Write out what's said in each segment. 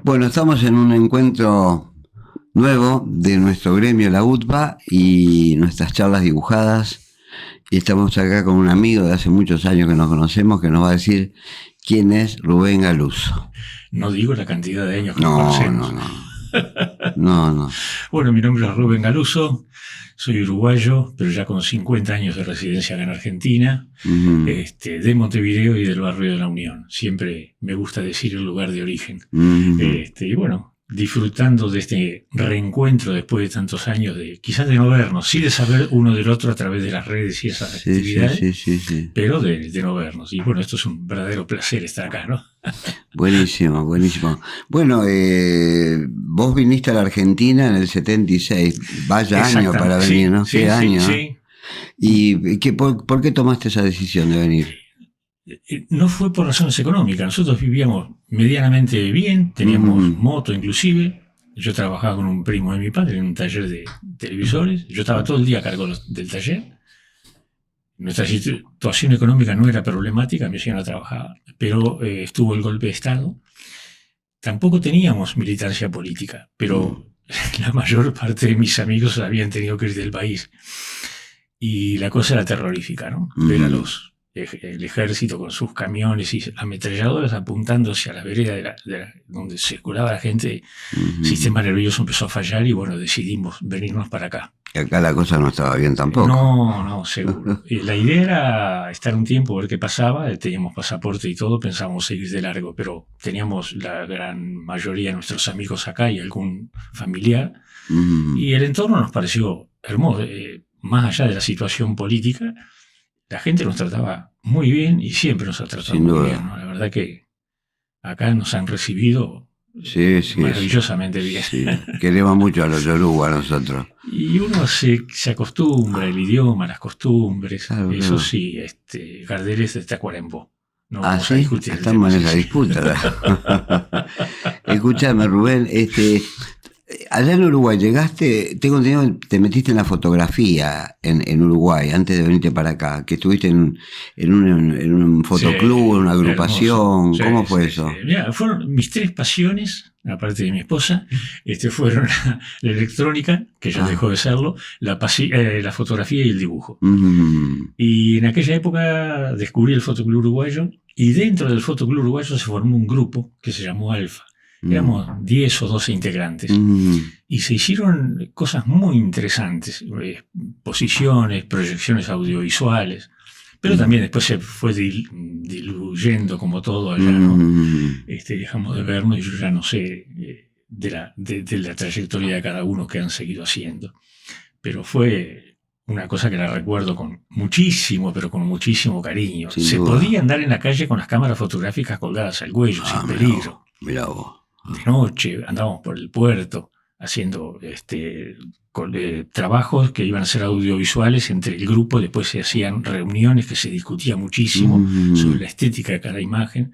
Bueno, estamos en un encuentro nuevo de nuestro gremio, la UTPA, y nuestras charlas dibujadas. Y estamos acá con un amigo de hace muchos años que nos conocemos, que nos va a decir quién es Rubén Galuso. No digo la cantidad de años que nos No, conocemos. no. Bueno, mi nombre es Rubén Galuso, soy uruguayo, pero ya con 50 años de residencia acá en Argentina, de Montevideo y del barrio de La Unión. Siempre me gusta decir el lugar de origen. Y bueno, disfrutando de este reencuentro después de tantos años, quizás de no vernos, sí de saber uno del otro a través de las redes y esas actividades, Sí. pero de no vernos. Y bueno, esto es un verdadero placer estar acá, ¿no? Buenísimo. Bueno, vos viniste a la Argentina en el 76. Vaya año para venir, ¿no? Sí, ¿Qué año? Sí. ¿Y por qué tomaste esa decisión de venir? No fue por razones económicas. Nosotros vivíamos medianamente bien, teníamos moto inclusive. Yo trabajaba con un primo de mi padre en un taller de televisores. Yo estaba todo el día a cargo del taller. Nuestra situación económica no era problemática, mi señora trabajaba, pero estuvo el golpe de Estado. Tampoco teníamos militancia política, pero la mayor parte de mis amigos habían tenido que ir del país. Y la cosa era terrorífica, ¿no? Ver a el ejército con sus camiones y ametralladoras apuntándose a la vereda donde circulaba la gente. El sistema nervioso empezó a fallar y bueno, decidimos venirnos para acá. Y acá la cosa no estaba bien tampoco. No, seguro. La idea era estar un tiempo, ver qué pasaba. Teníamos pasaporte y todo, pensábamos seguir de largo, pero teníamos la gran mayoría de nuestros amigos acá y algún familiar. Y el entorno nos pareció hermoso. Más allá de la situación política, la gente nos trataba muy bien y siempre nos ha tratado muy bien, ¿no? La verdad que acá nos han recibido maravillosamente bien. Sí. Queremos mucho a los yoruba nosotros. Y uno se acostumbra al idioma, a las costumbres. Claro, eso sí, Gardel es de Tacuarembó. No vamos a discutir. Estamos en esa disputa. Escúchame, Rubén, allá en Uruguay llegaste, tengo entendido, te metiste en la fotografía en Uruguay antes de venirte para acá, que estuviste en un fotoclub, en una agrupación. ¿Cómo fue eso? Mira, fueron mis tres pasiones, aparte de mi esposa, fueron la electrónica, que ya dejó de serlo, la fotografía y el dibujo. Y en aquella época descubrí el Fotoclub Uruguayo, y dentro del Fotoclub Uruguayo se formó un grupo que se llamó Alfa. Éramos 10 o 12 integrantes y se hicieron cosas muy interesantes, exposiciones, proyecciones audiovisuales, pero también después se fue diluyendo como todo allá, ¿no? Dejamos de vernos y yo ya no sé de la trayectoria de cada uno que han seguido haciendo, pero fue una cosa que la recuerdo con muchísimo cariño. Se podía andar en la calle con las cámaras fotográficas colgadas al cuello sin peligro. Mirá vos. De noche andábamos por el puerto haciendo trabajos que iban a ser audiovisuales entre el grupo. Después se hacían reuniones que se discutía muchísimo sobre la estética de cada imagen.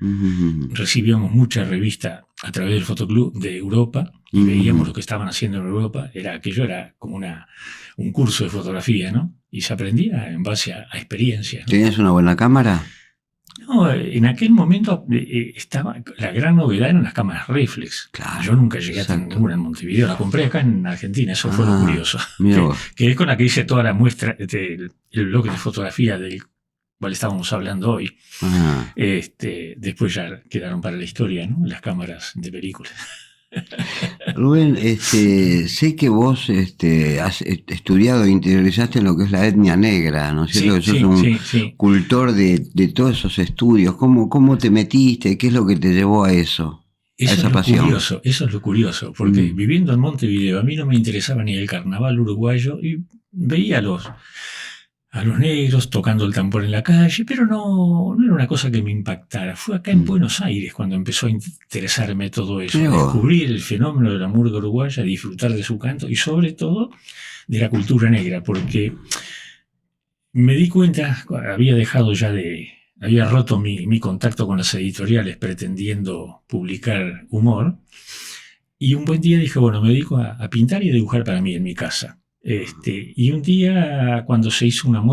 Recibíamos mucha revista a través del Fotoclub de Europa y veíamos lo que estaban haciendo en Europa. Aquello era como un curso de fotografía, ¿no? Y se aprendía en base a experiencias, ¿no? ¿Tenías una buena cámara? No, en aquel momento estaba la gran novedad eran las cámaras reflex. Claro, yo nunca llegué a tener ninguna en Montevideo. La compré acá en Argentina, eso fue lo curioso. Que es con la que hice toda la muestra, el bloque de fotografía del cual estábamos hablando hoy. Después ya quedaron para la historia, ¿no? Las cámaras de películas. Rubén, sé que vos has estudiado e interiorizaste en lo que es la etnia negra, ¿no es cierto? Que sos un cultor de todos esos estudios. ¿Cómo te metiste? ¿Qué es lo que te llevó a eso? Eso es lo curioso, porque viviendo en Montevideo a mí no me interesaba ni el carnaval uruguayo y veía a los negros tocando el tambor en la calle, pero no era una cosa que me impactara. Fue acá en Buenos Aires cuando empezó a interesarme todo eso, descubrir el fenómeno de la murga uruguaya, disfrutar de su canto y sobre todo de la cultura negra, porque me di cuenta, había roto mi contacto con las editoriales pretendiendo publicar humor, y un buen día dije, bueno, me dedico a pintar y a dibujar para mí en mi casa. Y un día, cuando se hizo una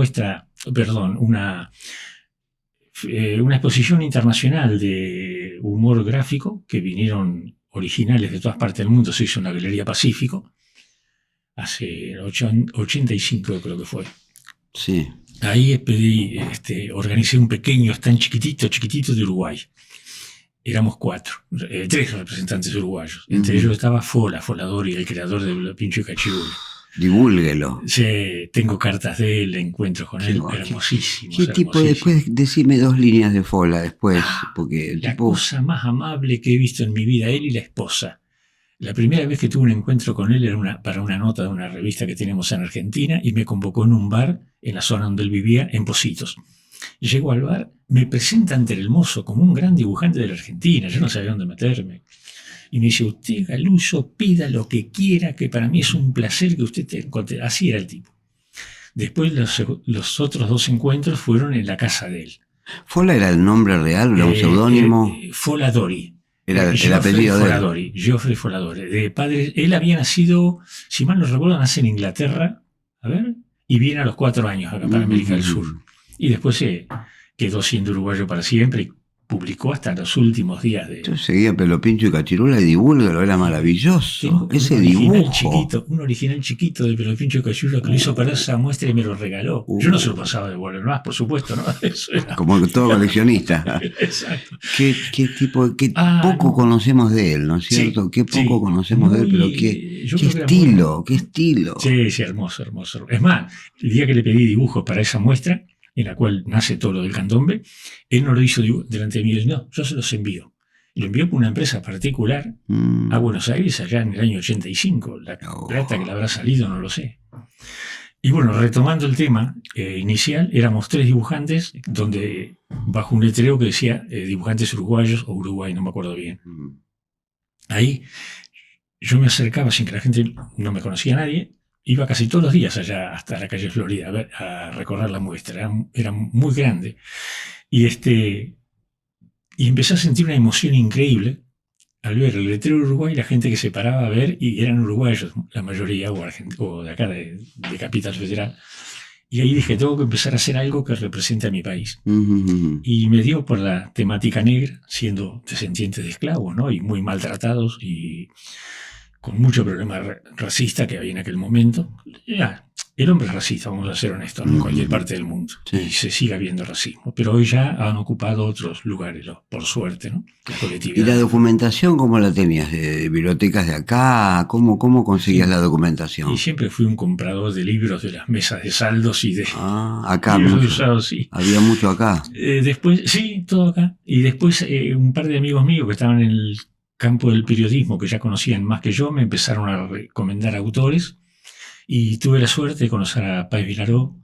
exposición internacional de humor gráfico, que vinieron originales de todas partes del mundo. Se hizo en la Galería Pacífico, hace 85 creo que fue. Sí. Ahí organicé un pequeño stand chiquitito de Uruguay. Éramos 3 representantes uruguayos. Entre ellos estaba Foladori, el creador de Pelo Pincho y Cachirula. Divúlguelo. Sí, tengo cartas de él, encuentros con él, hermosísimos. ¿Qué tipo? Después decime 2 líneas de Fola después. Porque la cosa más amable que he visto en mi vida, él y la esposa. La primera vez que tuve un encuentro con él era para una nota de una revista que tenemos en Argentina y me convocó en un bar en la zona donde él vivía, en Pocitos. Llego al bar, me presenta ante el mozo como un gran dibujante de la Argentina, yo no sabía dónde meterme. Y me dice, usted, Galuso, pida lo que quiera, que para mí es un placer que usted te encuentre. Así era el tipo. Después los otros 2 encuentros fueron en la casa de él. ¿Fola era el nombre real? ¿Era un seudónimo? Foladori. Era el apellido de él. Geoffrey Foladori. De padre, él había nacido, si mal no recuerdo, nace en Inglaterra, y viene a los 4 años acá para América del Sur. Y después se quedó siendo uruguayo para siempre y publicó hasta los últimos días de... Yo seguía Pelo Pincho y Cachirula y Divúlguelo, era maravilloso. Ese dibujo. Un original chiquito de Pelo Pincho y Cachirula que lo hizo para esa muestra y me lo regaló. Yo no se lo pasaba de Walter más, por supuesto, ¿no? Eso era... Como todo coleccionista. Exacto. Qué poco conocemos de él, ¿no es cierto? Qué poco conocemos de él, pero qué estilo. Sí, hermoso. Es más, el día que le pedí dibujos para esa muestra, en la cual nace todo lo del candombe, él no lo hizo delante de mí, no, yo se los envío. Y lo envió por una empresa particular a Buenos Aires allá en el año 85. La plata que le habrá salido no lo sé. Y bueno, retomando el tema inicial, éramos 3 dibujantes, donde bajo un letrero que decía dibujantes uruguayos o Uruguay, no me acuerdo bien. Ahí yo me acercaba sin que la gente, no me conocía a nadie, iba casi todos los días allá hasta la calle Florida a recorrer la muestra. Era muy grande. Y empecé a sentir una emoción increíble al ver el letrero de Uruguay y la gente que se paraba a ver, y eran uruguayos, la mayoría, o de acá, de Capital Federal. Y ahí dije, tengo que empezar a hacer algo que represente a mi país. Y me dio por la temática negra, siendo descendientes de esclavos, ¿no? Y muy maltratados y con mucho problema racista que había en aquel momento. El hombre es racista, vamos a ser honestos, en cualquier parte del mundo. Sí. Y se sigue habiendo racismo. Pero hoy ya han ocupado otros lugares, por suerte, ¿no? La colectividad. ¿Y la documentación cómo la tenías? ¿De bibliotecas de acá? ¿Cómo conseguías la documentación? Y siempre fui un comprador de libros de las mesas de saldos y de... acá mucho. Usados, sí. Había mucho acá. Después, sí, todo acá. Y después un par de amigos míos que estaban en el campo del periodismo, que ya conocían más que yo, me empezaron a recomendar autores. Y tuve la suerte de conocer a Páez Vilaró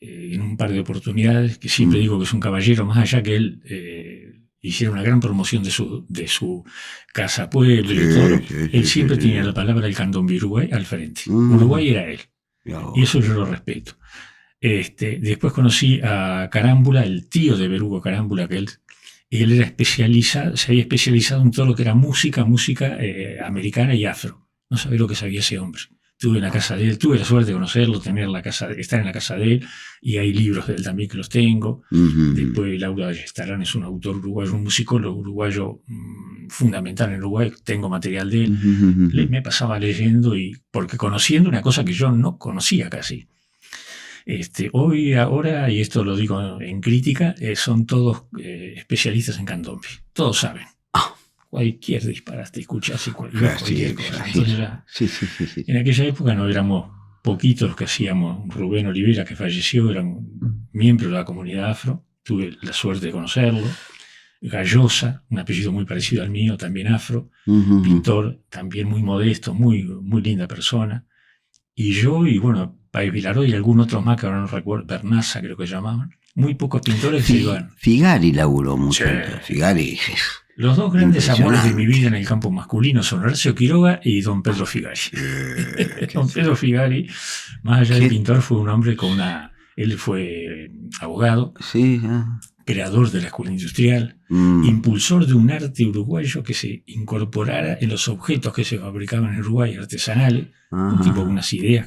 en un par de oportunidades, que siempre digo que es un caballero, más allá que él hiciera una gran promoción de su casa pueblo y todo. Él siempre tenía la palabra del candombe Uruguay al frente. Uruguay era él. Y eso yo lo respeto. Después conocí a Carámbula, el tío de Berugo Carámbula, que él era se había especializado en todo lo que era música americana y afro. No sabía lo que sabía ese hombre. Estuve en la casa de él, tuve la suerte de conocerlo, estar en la casa de él, y hay libros de él también que los tengo. Después Laura Ayestarán es un autor uruguayo, un musicólogo uruguao fundamental en Uruguay, tengo material de él. Me pasaba leyendo porque conociendo una cosa que yo no conocía casi. Ahora, y esto lo digo en crítica, son todos especialistas en candombe, todos saben. Cualquier disparate, escuchás cualquier cosa. Entonces, sí. En aquella época no éramos poquitos los que hacíamos. Rubén Olivera, que falleció, era un miembro de la comunidad afro. Tuve la suerte de conocerlo. Gallosa, un apellido muy parecido al mío, también afro. Pintor, también muy modesto, muy, muy linda persona. Y yo, y bueno, Páez Vilaró y algún otro más que ahora no recuerdo, Bernaza creo que llamaban. Muy pocos pintores que iban. Figari laburó mucho. Figari... Los 2 grandes amores de mi vida en el campo masculino son Horacio Quiroga y don Pedro Figari. Don Pedro Figari, más allá de pintor, fue un hombre él fue abogado, creador de la escuela industrial, impulsor de un arte uruguayo que se incorporara en los objetos que se fabricaban en Uruguay, artesanales, un tipo con unas ideas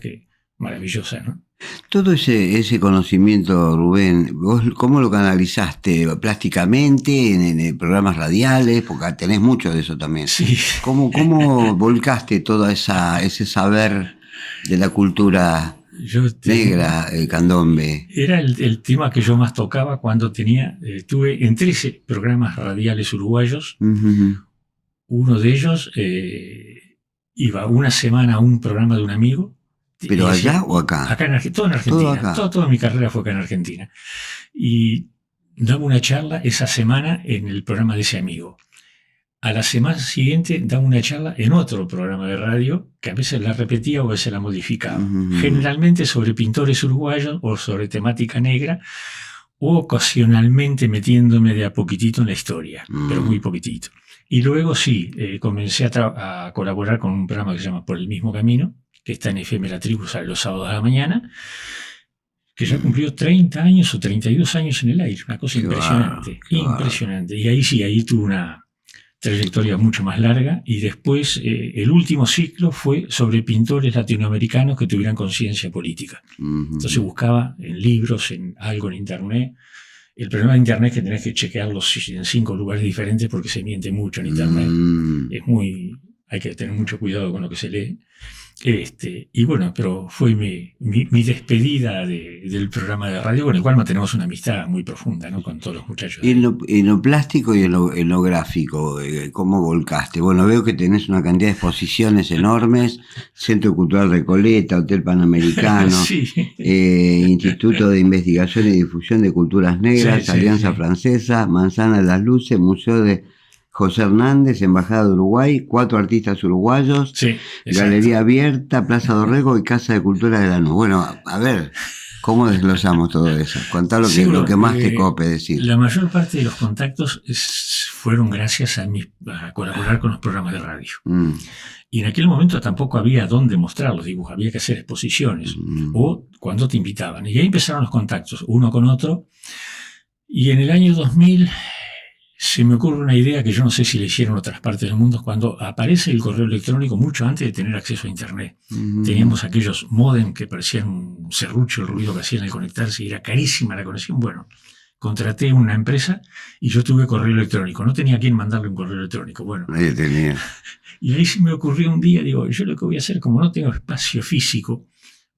maravillosas, ¿no? Todo ese conocimiento, Rubén, ¿vos cómo lo canalizaste? ¿Plásticamente, en programas radiales? Porque tenés mucho de eso también. Sí. ¿Cómo volcaste todo ese saber de la cultura negra, candombe? Era el tema que yo más tocaba cuando tuve en 13 programas radiales uruguayos. Uno de ellos iba una semana a un programa de un amigo. ¿Pero allá o acá? Acá todo en Argentina. Toda mi carrera fue acá en Argentina. Y daba una charla esa semana en el programa de ese amigo. A la semana siguiente daba una charla en otro programa de radio, que a veces la repetía o a veces la modificaba. Generalmente sobre pintores uruguayos o sobre temática negra, o ocasionalmente metiéndome de a poquitito en la historia, pero muy poquitito. Y luego sí, comencé a colaborar con un programa que se llama Por el Mismo Camino, que está en FM La Tribu, sale los sábados a la mañana, que ya cumplió 30 años o 32 años en el aire, una cosa impresionante, impresionante. Y ahí tuve una trayectoria mucho más larga, y después el último ciclo fue sobre pintores latinoamericanos que tuvieran conciencia política. Entonces buscaba en libros, en algo en internet. El problema de internet es que tenés que chequearlos en 5 lugares diferentes porque se miente mucho en internet. Hay que tener mucho cuidado con lo que se lee. Y bueno, pero fue mi despedida del programa de radio, con el cual mantenemos una amistad muy profunda, ¿no? Con todos los muchachos. En lo plástico y en lo gráfico, ¿cómo volcaste? Bueno, veo que tenés una cantidad de exposiciones enormes: Centro Cultural Recoleta, Hotel Panamericano, sí. Instituto de Investigación y Difusión de Culturas Negras, sí, Alianza Francesa, Manzana de las Luces, Museo de José Hernández, Embajada de Uruguay, 4 artistas uruguayos, sí, Galería Abierta, Plaza Dorrego y Casa de Cultura de Lanús. Bueno, a ver, ¿cómo desglosamos todo eso? Contá lo que más te cope decir. La mayor parte de los contactos fueron gracias a colaborar con los programas de radio. Y en aquel momento tampoco había dónde mostrar los dibujos, había que hacer exposiciones o cuando te invitaban. Y ahí empezaron los contactos, uno con otro. Y en el año 2000... se me ocurre una idea que yo no sé si la hicieron en otras partes del mundo, cuando aparece el correo electrónico mucho antes de tener acceso a Internet. Teníamos aquellos modem que parecían un serrucho, el ruido que hacían al conectarse, y era carísima la conexión. Bueno, contraté una empresa y yo tuve correo electrónico. No tenía a quién mandarle un correo electrónico. Bueno, nadie tenía. Y ahí se me ocurrió un día, digo, yo lo que voy a hacer, como no tengo espacio físico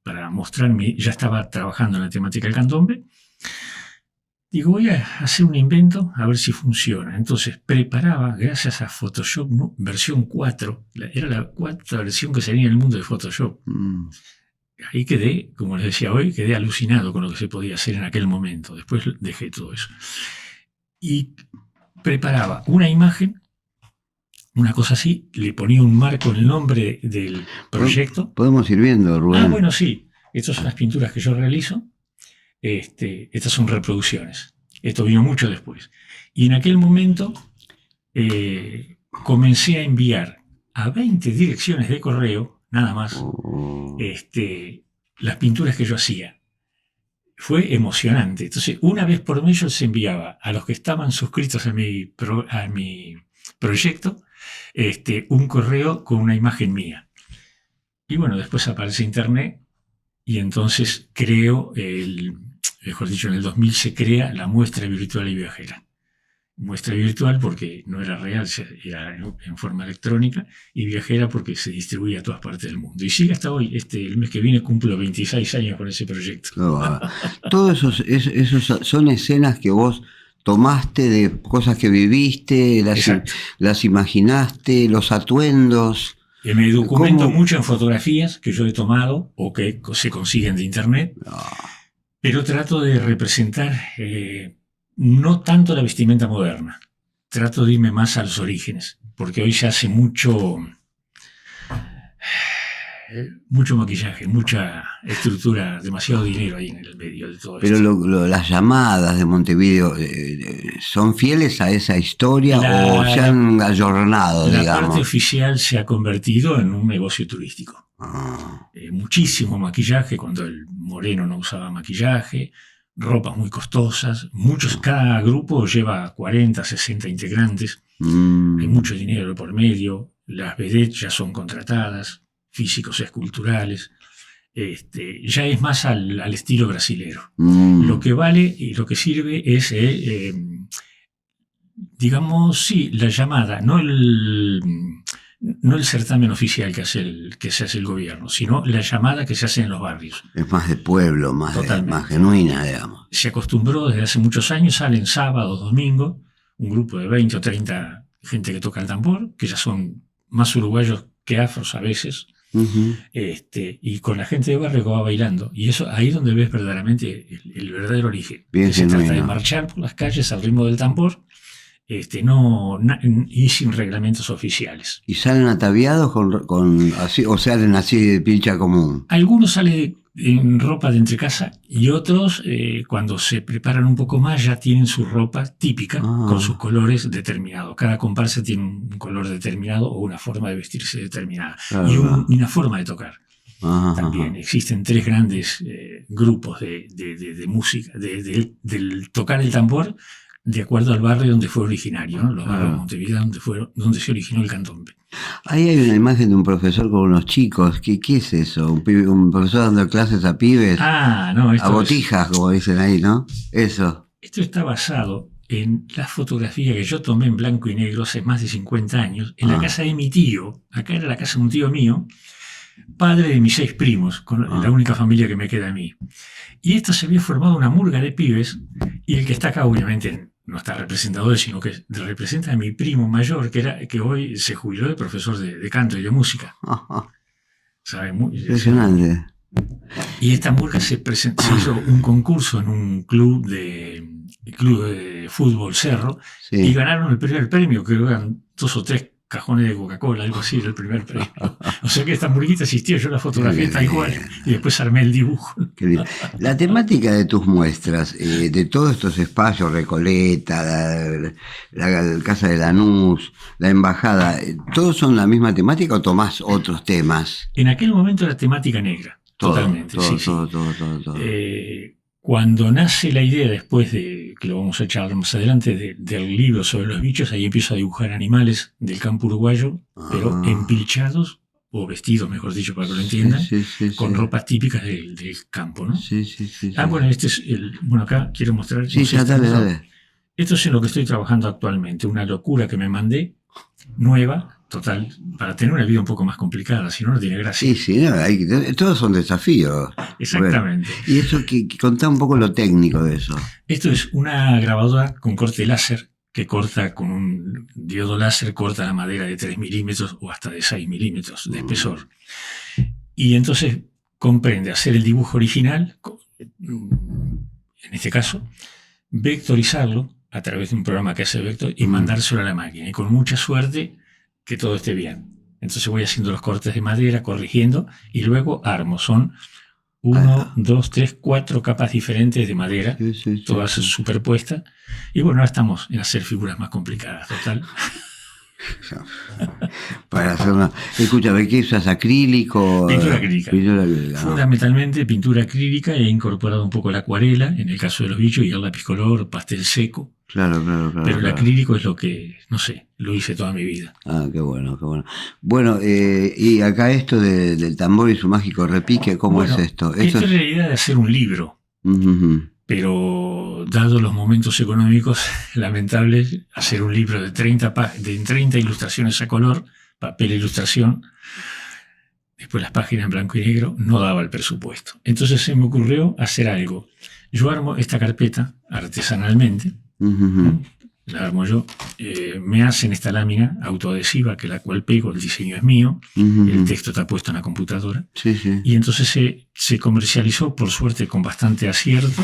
para mostrarme, ya estaba trabajando en la temática del candombe, digo, voy a hacer un invento a ver si funciona. Entonces preparaba, gracias a Photoshop, ¿no? Versión 4, era la 4ª versión que salía en el mundo de Photoshop. Ahí quedé, como les decía hoy, quedé alucinado con lo que se podía hacer en aquel momento. Después dejé todo eso. Y preparaba una imagen, una cosa así, le ponía un marco en el nombre del proyecto. Podemos ir viendo, Rubén. Bueno, sí. Estas son las pinturas que yo realizo. Estas son reproducciones. Esto vino mucho después. Y en aquel momento comencé a enviar a 20 direcciones de correo, nada más, las pinturas que yo hacía. Fue emocionante. Entonces, una vez por mes yo se enviaba a los que estaban suscritos a mi proyecto un correo con una imagen mía. Y bueno, después aparece Internet y entonces mejor dicho, en el 2000 se crea la muestra virtual y viajera. Muestra virtual porque no era real, era en forma electrónica, y viajera porque se distribuía a todas partes del mundo. Y sigue hasta hoy. El mes que viene cumplo 26 años con ese proyecto. Todos esos son escenas que vos tomaste de cosas que viviste, las imaginaste, los atuendos. Me documento mucho en fotografías que yo he tomado o que se consiguen de internet. Pero trato de representar no tanto la vestimenta moderna. Trato de irme más a los orígenes, porque hoy se hace mucho maquillaje, mucha estructura, demasiado dinero ahí en el medio de todo esto. Pero las llamadas de Montevideo, ¿son fieles a esa historia o se han ayornado, digamos? La parte oficial se ha convertido en un negocio turístico. Muchísimo maquillaje cuando el moreno no usaba maquillaje, ropas muy costosas, cada grupo lleva 40, 60 integrantes, hay mucho dinero por medio, las vedettes ya son contratadas, físicos esculturales, ya es más al estilo brasilero. Lo que vale y lo que sirve es, digamos, sí, la llamada, no el certamen oficial que se hace el gobierno, sino la llamada que se hace en los barrios. Es más de pueblo, más genuina, digamos. Se acostumbró desde hace muchos años, salen sábados, domingos, un grupo de 20 o 30 gente que toca el tambor, que ya son más uruguayos que afros a veces, y con la gente de barrio que va bailando. Y eso ahí es donde ves verdaderamente el verdadero origen. Se trata de marchar por las calles al ritmo del tambor, y sin reglamentos oficiales. ¿Y salen ataviados con así, o salen así de pincha común? Algunos salen en ropa de entrecasa y otros, cuando se preparan un poco más, ya tienen su ropa típica con sus colores determinados. Cada comparsa tiene un color determinado o una forma de vestirse determinada y una forma de tocar. También existen 3 grandes grupos de música, del tocar el tambor, de acuerdo al barrio donde fue originario, ¿no? Los barrios de Montevideo donde se originó el candombe. Ahí hay una imagen de un profesor con unos chicos. ¿Qué es eso? ¿Un profesor dando clases a pibes? No, a botijas, como dicen ahí, ¿no? Eso. Esto está basado en la fotografía que yo tomé en blanco y negro hace más de 50 años en la casa de mi tío. Acá era la casa de un tío mío, padre de mis 6 primos, la única familia que me queda a mí. Y esto se había formado una murga de pibes, y el que está acá obviamente no está representado él, sino que representa a mi primo mayor, que hoy se jubiló de profesor de canto y de música. Impresionante. Y esta murga se hizo un concurso en un club de fútbol Cerro, y ganaron el primer premio, que eran 2 o 3 cajones de Coca-Cola, algo así, era el primer premio. O sea que esta murguita existió, yo la fotografié tal cual, y después armé el dibujo. La temática de tus muestras, de todos estos espacios, Recoleta, la Casa de Lanús, la Embajada, ¿todos son la misma temática o tomás otros temas? En aquel momento era temática negra, totalmente. Todo. Cuando nace la idea, después de que lo vamos a echar más adelante, del libro sobre los bichos, ahí empiezo a dibujar animales del campo uruguayo, pero empilchados, o vestidos, mejor dicho, para que lo entiendan, con ropas típicas del campo, ¿no? Bueno, este es acá quiero mostrar. Dale. Esto es en lo que estoy trabajando actualmente, una locura que me mandé, nueva, total, para tener una vida un poco más complicada, si no tiene gracia. Todos son desafíos. Exactamente. Bueno, y eso, contá un poco lo técnico de eso. Esto es una grabadora con corte láser, que corta con un diodo láser, corta la madera de 3 milímetros o hasta de 6 milímetros de espesor. Y entonces comprende hacer el dibujo original, en este caso, vectorizarlo a través de un programa que hace vector y mandárselo a la máquina. Y con mucha suerte que todo esté bien. Entonces voy haciendo los cortes de madera, corrigiendo, y luego armo. Son 1, 2, 3, 4 capas diferentes de madera, todas superpuestas. Y bueno, ahora estamos en hacer figuras más complicadas, total. Para hacer una... Escúchame, ¿qué usas? ¿Acrílico? Pintura acrílica. Fundamentalmente pintura acrílica, he incorporado un poco la acuarela, en el caso de los bichos, y el lápiz color, pastel seco. Claro. Pero el acrílico es lo que, no sé, lo hice toda mi vida. Qué bueno. Bueno, y acá esto del tambor y su mágico repique, ¿cómo es esto? Esta es la idea de hacer un libro. Pero, dado los momentos económicos lamentables, hacer un libro de 30 ilustraciones a color, papel e ilustración, después las páginas en blanco y negro, no daba el presupuesto. Entonces se me ocurrió hacer algo. Yo armo esta carpeta artesanalmente, la armo yo, me hacen esta lámina autoadhesiva, que la cual pego, el diseño es mío, el texto está puesto en la computadora, y entonces se comercializó, por suerte, con bastante acierto,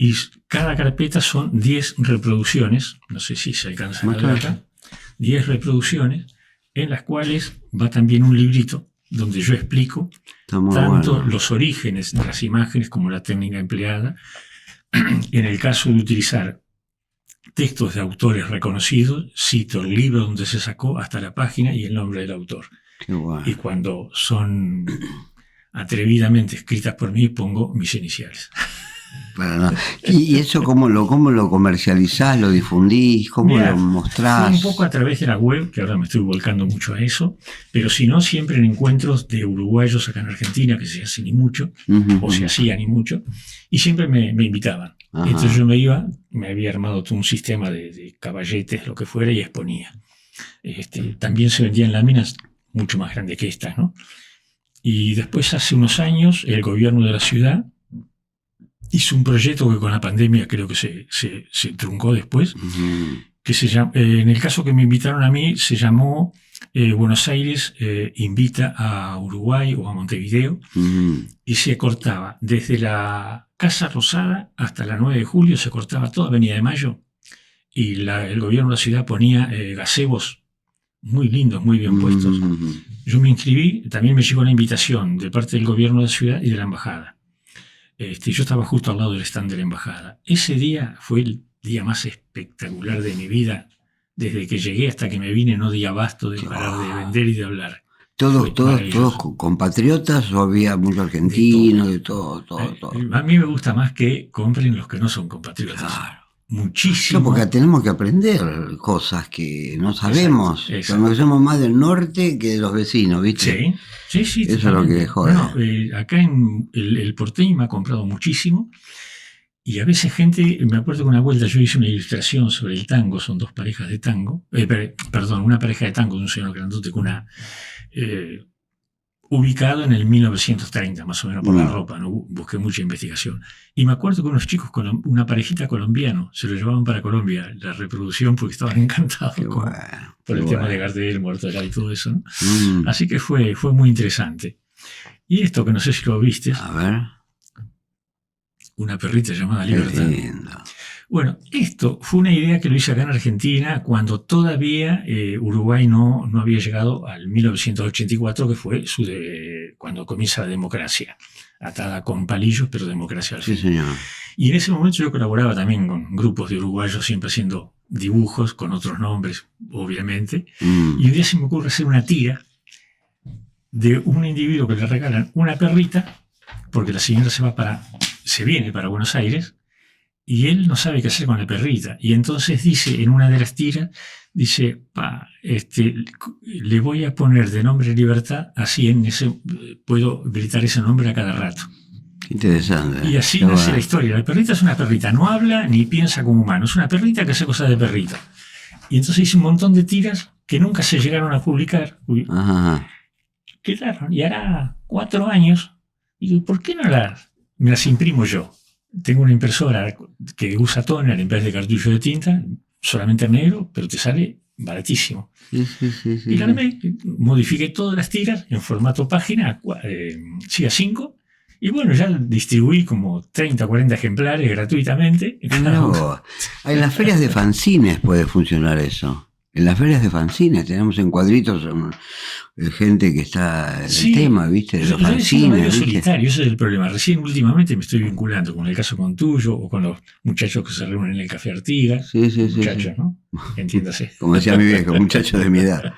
y cada carpeta son 10 reproducciones, no sé si se alcanza a ver acá, 10 reproducciones, en las cuales va también un librito, donde yo explico tanto los orígenes de las imágenes como la técnica empleada, en el caso de utilizar textos de autores reconocidos, cito el libro donde se sacó hasta la página y el nombre del autor. Y cuando son atrevidamente escritas por mí, pongo mis iniciales. Para no. ¿Y eso cómo lo comercializás, lo difundís, cómo Mirá, lo mostrás? fue un poco a través de la web, que ahora me estoy volcando mucho a eso, pero si no, siempre en encuentros de uruguayos acá en Argentina, que se hace ni mucho, o se hacía ni mucho, y siempre me invitaban. Ajá. Entonces yo me iba, me había armado todo un sistema de caballetes, lo que fuera, y exponía. También se vendían láminas mucho más grandes que estas, ¿no? Y después, hace unos años, el gobierno de la ciudad hizo un proyecto que con la pandemia creo que se truncó después, que se llama, en el caso que me invitaron a mí, se llamó Buenos Aires invita a Uruguay o a Montevideo, y se cortaba desde la Casa Rosada hasta la 9 de julio, se cortaba toda Avenida de Mayo, y el gobierno de la ciudad ponía gazebos muy lindos, muy bien puestos. Yo me inscribí, también me llegó la invitación de parte del gobierno de la ciudad y de la embajada. Yo estaba justo al lado del stand de la embajada. Ese día fue el día más espectacular de mi vida. Desde que llegué hasta que me vine no di abasto de parar de vender y de hablar. ¿Todos compatriotas o había mucho argentino, de todo? A mí me gusta más que compren los que no son compatriotas. Claro. Muchísimo. Porque tenemos que aprender cosas que no sabemos. Exacto. Conocemos más del norte que de los vecinos, ¿viste? Sí. Eso es lo que jode. Bueno, acá en el porteño me ha comprado muchísimo. Y a veces gente, me acuerdo que una vuelta yo hice una ilustración sobre el tango, son dos parejas de tango, una pareja de tango de un señor grandote con una... ubicado en el 1930, más o menos, por la ropa, ¿no? Busqué mucha investigación. Y me acuerdo que unos chicos, una parejita colombiano, se lo llevaban para Colombia, la reproducción, porque estaban encantados por el tema de Gardel, Muerto allá y todo eso, ¿no? Así que fue muy interesante. Y esto, que no sé si lo viste. A ver. Una perrita llamada Libertad. Bueno, esto fue una idea que lo hice acá en Argentina cuando todavía Uruguay no había llegado al 1984, que fue cuando comienza la democracia, atada con palillos, pero democracia al fin. Sí, señor. Y en ese momento yo colaboraba también con grupos de uruguayos, siempre haciendo dibujos con otros nombres, obviamente. Y un día se me ocurre hacer una tira de un individuo que le regalan una perrita, porque la señora se viene para Buenos Aires, y él no sabe qué hacer con la perrita. Y entonces dice, en una de las tiras, dice, le voy a poner de nombre Libertad, así puedo gritar ese nombre a cada rato. Interesante. Y así nace la historia. La perrita es una perrita, no habla ni piensa como humano, es una perrita que hace cosas de perrita. Y entonces hice un montón de tiras que nunca se llegaron a publicar. Quedaron, y hará 4 años, digo, ¿por qué no me las imprimo yo? Tengo una impresora que usa tóner en vez de cartucho de tinta, solamente negro, pero te sale baratísimo. Sí. Y la armé, modifiqué todas las tiras en formato página, A5, y bueno, ya distribuí como 30 o 40 ejemplares gratuitamente. No, en las ferias de fanzines puede funcionar eso. En las ferias de fanzines tenemos en cuadritos gente que está en el tema, ¿viste? De los fanzines. Solitario, ese es el problema. Recién últimamente me estoy vinculando con el caso con Tuyo o con los muchachos que se reúnen en el Café Artigas. Sí. Muchachos, ¿no? Entiéndase. Como decía mi viejo, muchachos de mi edad.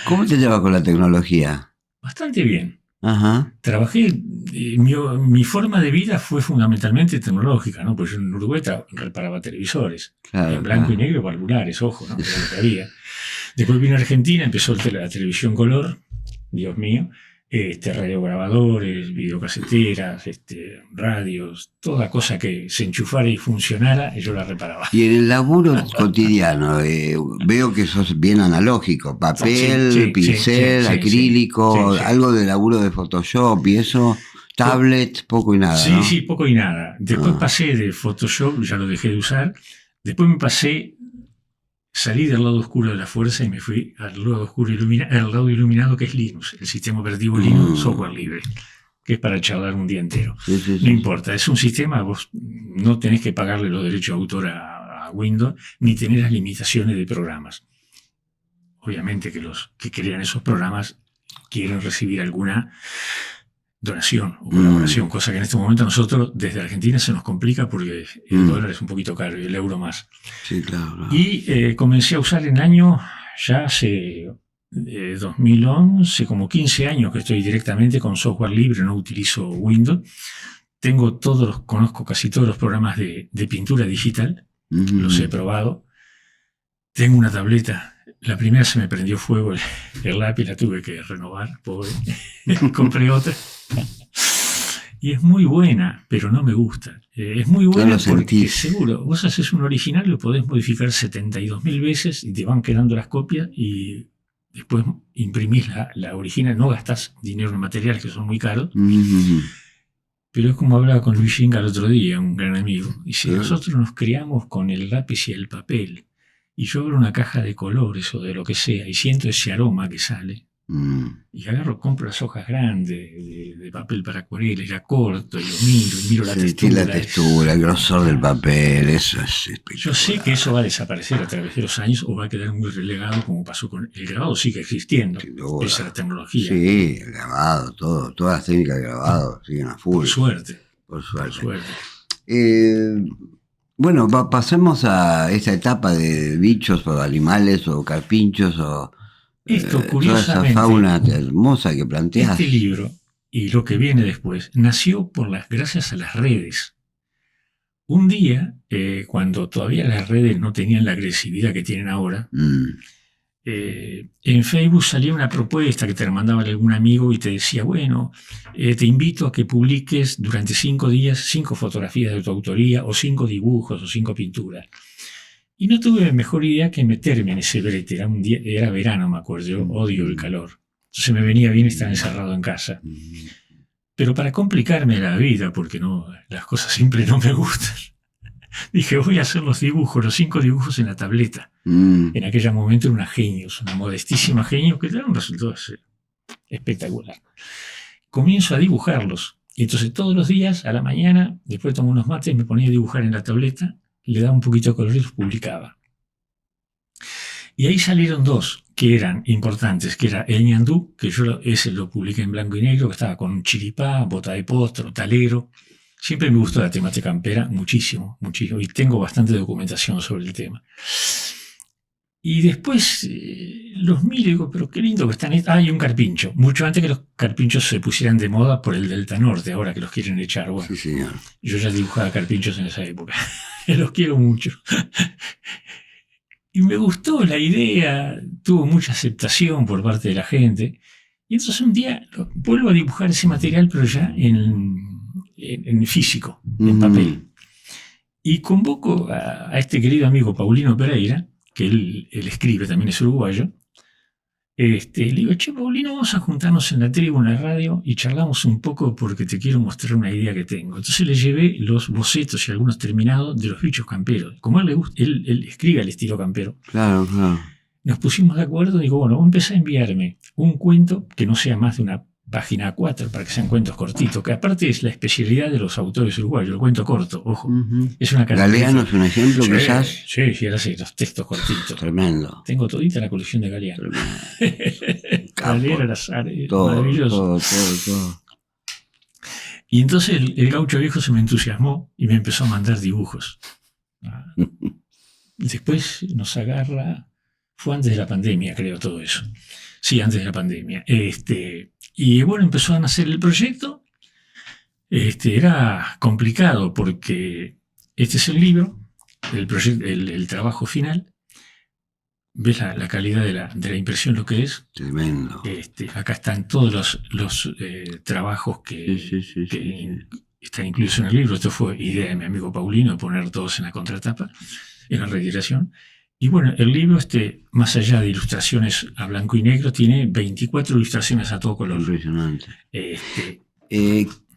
¿Cómo te llevas con la tecnología? Bastante bien. Ajá. Trabajé, mi forma de vida fue fundamentalmente tecnológica, ¿no? Pues yo en Uruguay reparaba televisores, en blanco y negro, valvulares, ojo, ¿no? Era lo que había. Después vine a Argentina, empezó la televisión color, Dios mío, radiograbadores, videocaseteras, radios, toda cosa que se enchufara y funcionara, yo la reparaba. Y en el laburo cotidiano, veo que sos bien analógico, papel, pincel, acrílico, algo de laburo de Photoshop y eso, tablet, poco y nada. ¿no? Sí, poco y nada. Después pasé de Photoshop, ya lo dejé de usar, después salí del lado oscuro de la fuerza y me fui al lado iluminado, que es Linux, el sistema operativo Linux, software libre, que es para charlar un día entero. No importa, es un sistema, vos no tenés que pagarle los derechos de autor a Windows, ni tener las limitaciones de programas. Obviamente que los que crean esos programas quieren recibir alguna donación o colaboración, cosa que en este momento a nosotros desde Argentina se nos complica porque el dólar es un poquito caro y el euro más. Sí, claro. Y comencé a usar en el año, ya hace 2011, como 15 años que estoy directamente con software libre, no utilizo Windows, conozco casi todos los programas de pintura digital, los he probado. Tengo una tableta. La primera se me prendió fuego el lápiz, la tuve que renovar, pobre. Compré otra. Y es muy buena, pero no me gusta. Es muy buena porque seguro, vos haces un original y lo podés modificar 72.000 veces y te van quedando las copias y después imprimís la original. No gastás dinero en materiales que son muy caros. Pero es como hablaba con Luis Ginga el otro día, un gran amigo. Y si nosotros nos criamos con el lápiz y el papel, y yo abro una caja de colores o de lo que sea y siento ese aroma que sale, y compro las hojas grandes de papel para acuarela, y la corto y lo miro la textura. La textura, el grosor del papel, eso es espectacular. Yo sé que eso va a desaparecer a través de los años o va a quedar muy relegado, como pasó con el grabado. Sigue existiendo, pese a la tecnología. Sí, el grabado, todas las técnicas de grabado siguen a full. Por suerte. Bueno, pasemos a esta etapa de bichos o animales o carpinchos o esto, curiosamente, toda esa fauna hermosa que planteas. Este libro y lo que viene después nació gracias a las redes. Un día, cuando todavía las redes no tenían la agresividad que tienen ahora, en Facebook salía una propuesta que te mandaba algún amigo y te decía, bueno, te invito a que publiques durante 5 días 5 fotografías de tu autoría o 5 dibujos o 5 pinturas. Y no tuve mejor idea que meterme en ese brete. Era verano, me acuerdo, yo odio el calor. Entonces me venía bien estar encerrado en casa. Pero para complicarme la vida, porque las cosas siempre no me gustan, dije, voy a hacer los 5 dibujos en la tableta. En aquel momento era una modestísima genio que da un resultado espectacular. Comienzo a dibujarlos. Y entonces todos los días, a la mañana, después tomo unos mates, me ponía a dibujar en la tableta, le daba un poquito de color y los publicaba. Y ahí salieron 2 que eran importantes, que era el ñandú, que ese lo publiqué en blanco y negro, que estaba con un chiripá, bota de postre, talero. Siempre me gustó la temática campera, muchísimo, y tengo bastante documentación sobre el tema. Y después los miro y digo, pero qué lindo que están. Hay un carpincho, mucho antes que los carpinchos se pusieran de moda por el Delta Norte, ahora que los quieren echar. Bueno, sí, señor. Yo ya dibujaba carpinchos en esa época, los quiero mucho. Y me gustó la idea, tuvo mucha aceptación por parte de la gente. Y entonces un día vuelvo a dibujar ese material, pero ya en físico, en papel. Y convoco a este querido amigo Paulino Pereira, que él escribe, también es uruguayo. Le digo, che, Paulino, vamos a juntarnos en la tribu, en la radio, y charlamos un poco porque te quiero mostrar una idea que tengo. Entonces le llevé los bocetos y algunos terminados de los bichos camperos. Como a él le gusta, él escribe al estilo campero. Claro. Nos pusimos de acuerdo, digo, bueno, empecé a enviarme un cuento que no sea más de una página 4, para que sean cuentos cortitos, que aparte es la especialidad de los autores uruguayos, el cuento corto, ojo. Es una Galeano es un ejemplo, quizás. Sí, era así, los textos cortitos. Tremendo. Tengo todita la colección de Galeano. Galeano era maravilloso. Todo. Y entonces el gaucho viejo se me entusiasmó y me empezó a mandar dibujos. Después nos agarra, fue antes de la pandemia, creo, todo eso. Sí, antes de la pandemia. Y bueno, empezó a nacer el proyecto. Era complicado porque este es el libro, el trabajo final. ¿Ves la calidad de la impresión, lo que es? Tremendo. Acá están todos los trabajos que están incluidos en el libro. Esto fue idea de mi amigo Paulino, de poner todos en la contratapa, en la retiración. Y bueno, el libro, más allá de ilustraciones a blanco y negro, tiene 24 ilustraciones a todo color. Impresionante.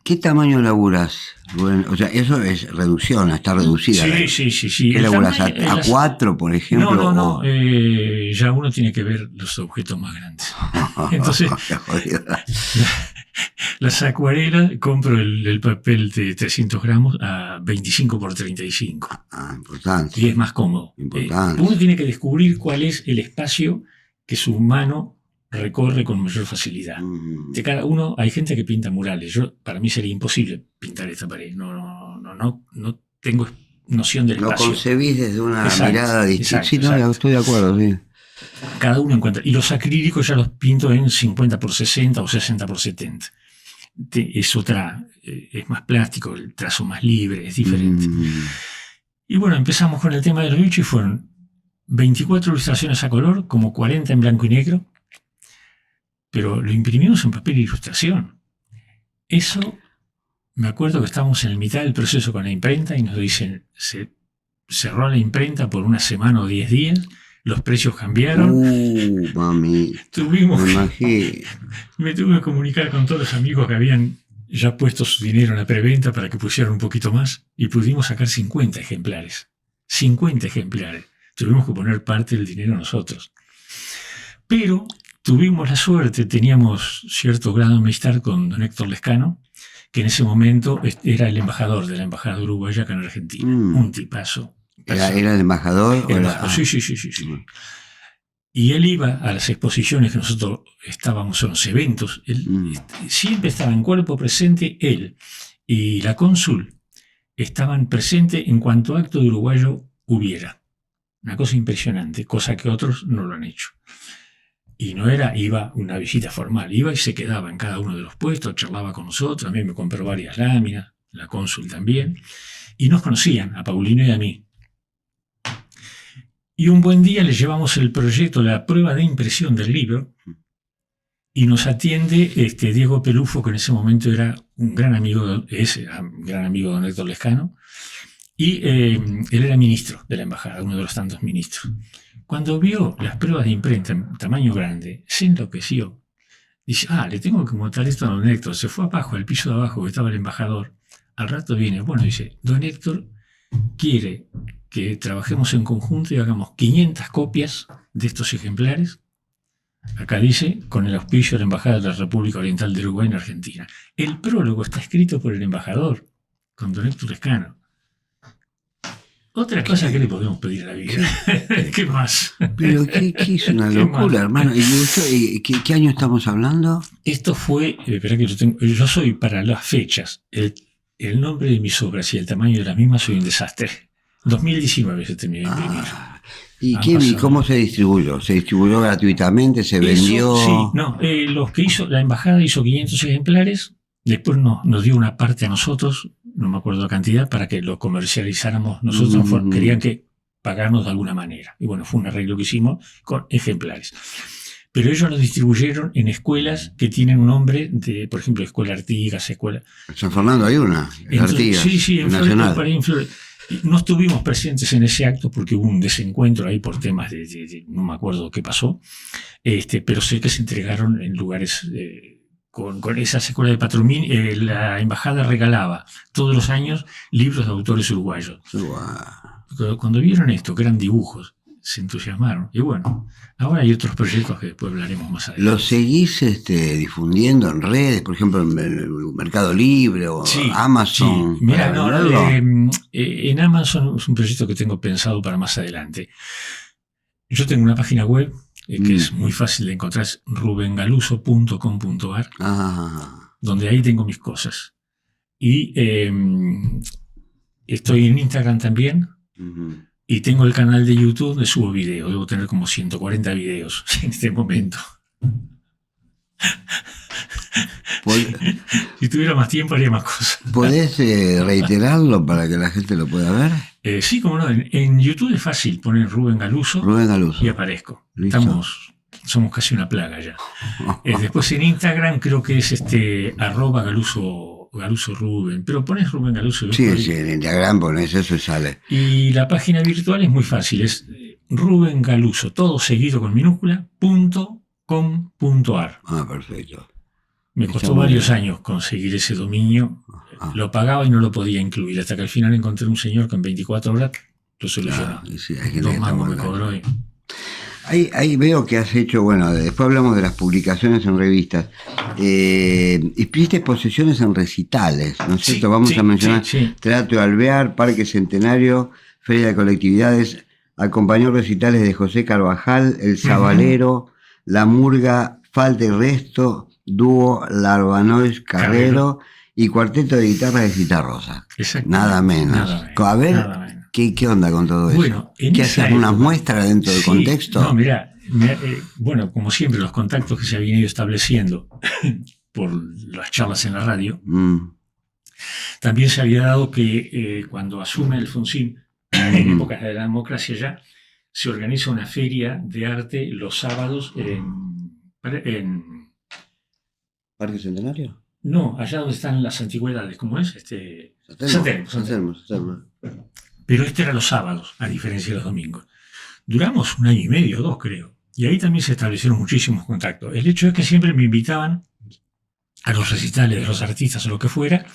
¿Qué tamaño laburas, Rubén? O sea, eso es reducción, está reducida. Sí. ¿Qué laburas? ¿A 4, por ejemplo? No. Ya uno tiene que ver los objetos más grandes. Entonces, las acuarelas, compro el papel de 300 gramos a 25 por 35. Importante. Y es más cómodo. Importante. Uno tiene que descubrir cuál es el espacio que su mano recorre con mayor facilidad. De cada uno, hay gente que pinta murales. Para mí sería imposible pintar esta pared. No tengo noción del espacio. Lo concebís desde una mirada distinta. Sí, estoy de acuerdo, sí. Cada uno encuentra. Y los acrílicos ya los pinto en 50 por 60 o 60 por 70. es más plástico, el trazo más libre, es diferente. Y bueno, empezamos con el tema de los bichos y fueron 24 ilustraciones a color, como 40 en blanco y negro, pero lo imprimimos en papel de ilustración. Eso, me acuerdo que estábamos en la mitad del proceso con la imprenta y nos dicen, se cerró la imprenta por una semana o 10 días, los precios cambiaron. Mami. Me tuve que comunicar con todos los amigos que habían ya puesto su dinero en la preventa para que pusieran un poquito más y pudimos sacar 50 ejemplares. 50 ejemplares. Tuvimos que poner parte del dinero nosotros. Pero tuvimos la suerte, teníamos cierto grado de amistad con don Héctor Lescano, que en ese momento era el embajador de la Embajada de Uruguay acá en Argentina. Un tipazo. ¿Era el embajador? Sí. Y él iba a las exposiciones que nosotros estábamos en los eventos. Él siempre estaba en cuerpo presente, él y la cónsul estaban presentes en cuanto acto de uruguayo hubiera. Una cosa impresionante, cosa que otros no lo han hecho. Y no iba una visita formal, iba y se quedaba en cada uno de los puestos, charlaba con nosotros, a mí me compró varias láminas, la cónsul también, y nos conocían, a Paulino y a mí. Y un buen día le llevamos el proyecto, la prueba de impresión del libro, y nos atiende Diego Pelufo, que en ese momento era un gran amigo de don Héctor Lescano, y él era ministro de la embajada, uno de los tantos ministros. Cuando vio las pruebas de imprenta en tamaño grande, se enloqueció. Dice, le tengo que montar esto a don Héctor. Se fue abajo, al piso de abajo, que estaba el embajador. Al rato viene, dice, don Héctor quiere que trabajemos en conjunto y hagamos 500 copias de estos ejemplares. Acá dice, con el auspicio de la Embajada de la República Oriental de Uruguay en Argentina. El prólogo está escrito por el embajador, con don Héctor Lescano. Otra cosa que le podemos pedir a la vida. ¿Qué más? Pero ¿qué es una locura, hermano? ¿Y qué año estamos hablando? Esto fue, espera que yo soy para las fechas, el nombre de mis obras y el tamaño de las mismas soy un desastre. 2019 se terminó de imprimir. ¿Y cómo se distribuyó? ¿Se distribuyó gratuitamente? ¿Se vendió? Sí, la embajada hizo 500 ejemplares, después nos dio una parte a nosotros, no me acuerdo la cantidad, para que lo comercializáramos nosotros. Querían que pagarnos de alguna manera. Y bueno, fue un arreglo que hicimos con ejemplares. Pero ellos lo distribuyeron en escuelas que tienen un nombre de, por ejemplo, Escuela Artigas, Escuela... San Fernando hay una, Artigas. Sí, en Flores. No estuvimos presentes en ese acto porque hubo un desencuentro ahí por temas de no me acuerdo qué pasó, pero sé que se entregaron en lugares... Con esas escuelas de Patrumín, la embajada regalaba todos los años libros de autores uruguayos. Wow. Cuando vieron esto, que eran dibujos, se entusiasmaron. Y bueno, ahora hay otros proyectos que después hablaremos más adelante. ¿Los seguís difundiendo en redes, por ejemplo, en el Mercado Libre o Amazon? Sí. Mira, en Amazon es un proyecto que tengo pensado para más adelante. Yo tengo una página web que es muy fácil de encontrar, es rubengaluso.com.ar, donde ahí tengo mis cosas. Y estoy en Instagram también, y tengo el canal de YouTube donde subo videos. Debo tener como 140 videos en este momento. Si tuviera más tiempo haría más cosas. ¿Podés reiterarlo para que la gente lo pueda ver? Sí, como no. En YouTube es fácil poner Rubén Galuso y aparezco. Somos casi una plaga ya. Después en Instagram creo que es @Galuso Rubén, pero pones Rubén Galuso. Sí, en Instagram pones eso y sale. Y la página virtual es muy fácil, es Rubén Galuso, todo seguido con minúscula, .com.ar. Perfecto. Me costó varios años conseguir ese dominio. Lo pagaba y no lo podía incluir, hasta que al final encontré un señor que en 24 horas lo solucionó. Dos mangos me cobró. Ahí veo que has hecho, después hablamos de las publicaciones en revistas. Hiciste exposiciones en recitales, ¿no es cierto? Vamos a mencionar Teatro Alvear, Parque Centenario, Feria de Colectividades. Acompañó recitales de José Carvajal, El Zabalero, La Murga, Falta y Resto, Dúo Larbanois Carrero y Cuarteto de Guitarra de Citarrosa. Nada menos. A ver, ¿qué onda con todo eso? ¿Qué hacías? ¿Unas muestras dentro del contexto? No, mirá, como siempre, los contactos que se habían ido estableciendo por las charlas en la radio. También se había dado que cuando asume Alfonsín, en épocas de la democracia ya, se organiza una feria de arte los sábados en ¿Parque Centenario? No, allá donde están las antigüedades, ¿cómo es? San Telmo. Pero era los sábados, a diferencia de los domingos. Duramos 1 año y medio, 2 creo. Y ahí también se establecieron muchísimos contactos. El hecho es que siempre me invitaban a los recitales de los artistas o lo que fuera.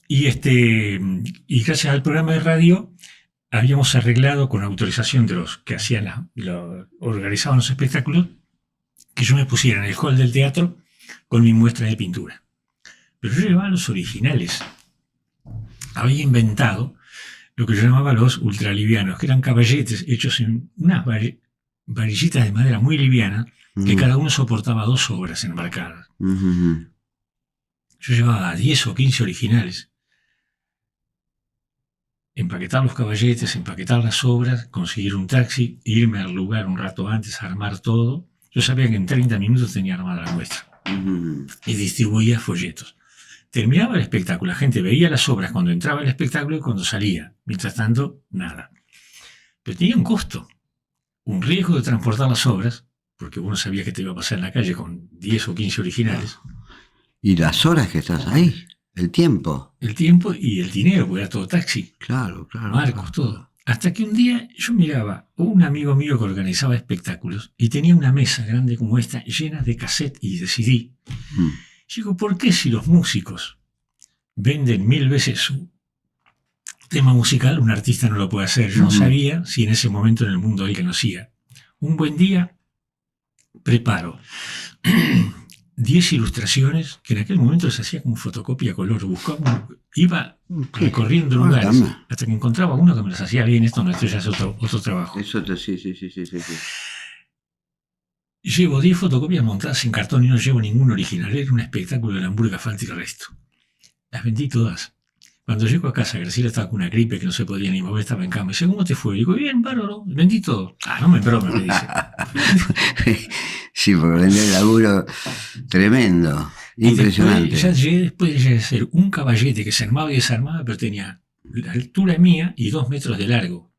Y gracias al programa de radio habíamos arreglado con autorización de los que organizaban los espectáculos que yo me pusiera en el hall del teatro con mi muestra de pintura. Pero yo llevaba los originales. Había inventado lo que yo llamaba los ultralivianos, que eran caballetes hechos en unas varillitas de madera muy livianas, que cada uno soportaba 2 obras enmarcadas. Yo llevaba 10 o 15 originales. Empaquetar los caballetes, empaquetar las obras, conseguir un taxi, irme al lugar un rato antes a armar todo. Yo sabía que en 30 minutos tenía armada la muestra. Y distribuía folletos. Terminaba el espectáculo, la gente veía las obras cuando entraba el espectáculo y cuando salía. Mientras tanto, nada. Pero tenía un costo, un riesgo de transportar las obras, porque uno sabía que te iba a pasar en la calle con 10 o 15 originales. ¿Y las horas que estás ahí? ¿El tiempo? El tiempo y el dinero, porque era todo taxi. Claro. Marcos, todo. Hasta que un día yo miraba a un amigo mío que organizaba espectáculos y tenía una mesa grande como esta, llena de cassette y de CD. Y digo, ¿por qué si los músicos venden 1000 veces su tema musical, un artista no lo puede hacer? Yo no sabía si en ese momento en el mundo alguien lo hacía. Un buen día preparo 10 ilustraciones que en aquel momento se hacía como fotocopia a color. Iba recorriendo lugares hasta que encontraba uno que me las hacía bien. Esto ya es otro trabajo. Sí. Llevo 10 fotocopias montadas en cartón y no llevo ningún original. Era un espectáculo de la hamburguesa, falta y resto. Las vendí todas. Cuando llego a casa, Graciela estaba con una gripe que no se podía ni mover, estaba en cama. Y dice, ¿cómo te fue? Digo, bien, bárbaro, vendí todo. No me bromes, me dice. Sí, porque vendí el laburo tremendo, impresionante. Después llegué a ser un caballete que se armaba y desarmaba, pero tenía la altura mía y 2 metros de largo.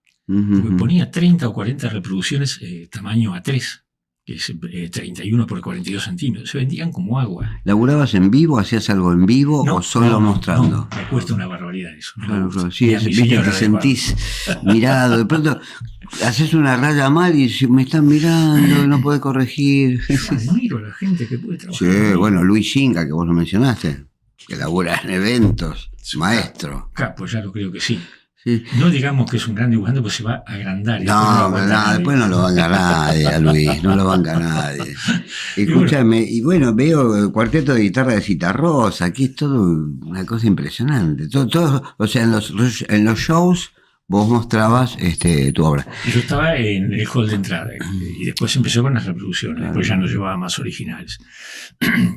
Ponía 30 o 40 reproducciones tamaño A3. Que es 31 por 42 centímetros, se vendían como agua. ¿Laburabas en vivo? ¿Hacías algo en vivo o solo mostrando? No, me cuesta una barbaridad eso. Claro. Sí, viste, te sentís mirado, de pronto haces una raya mal y me están mirando, no podés corregir. Yo admiro a la gente que puede trabajar. Sí, bueno, Luis Singa, que vos lo mencionaste, que labura en eventos, maestro. Pues ya lo creo que sí. Sí. No digamos que es un gran dibujante, pues se va a agrandar. Después no lo banca nadie a Luis, no lo banca nadie. Escúchame, y bueno, veo el cuarteto de guitarra de Citarrosa, aquí es todo una cosa impresionante. Todo, o sea, en los shows vos mostrabas tu obra. Yo estaba en el hall de entrada y después empezó con las reproducciones, después ya no llevaba más originales.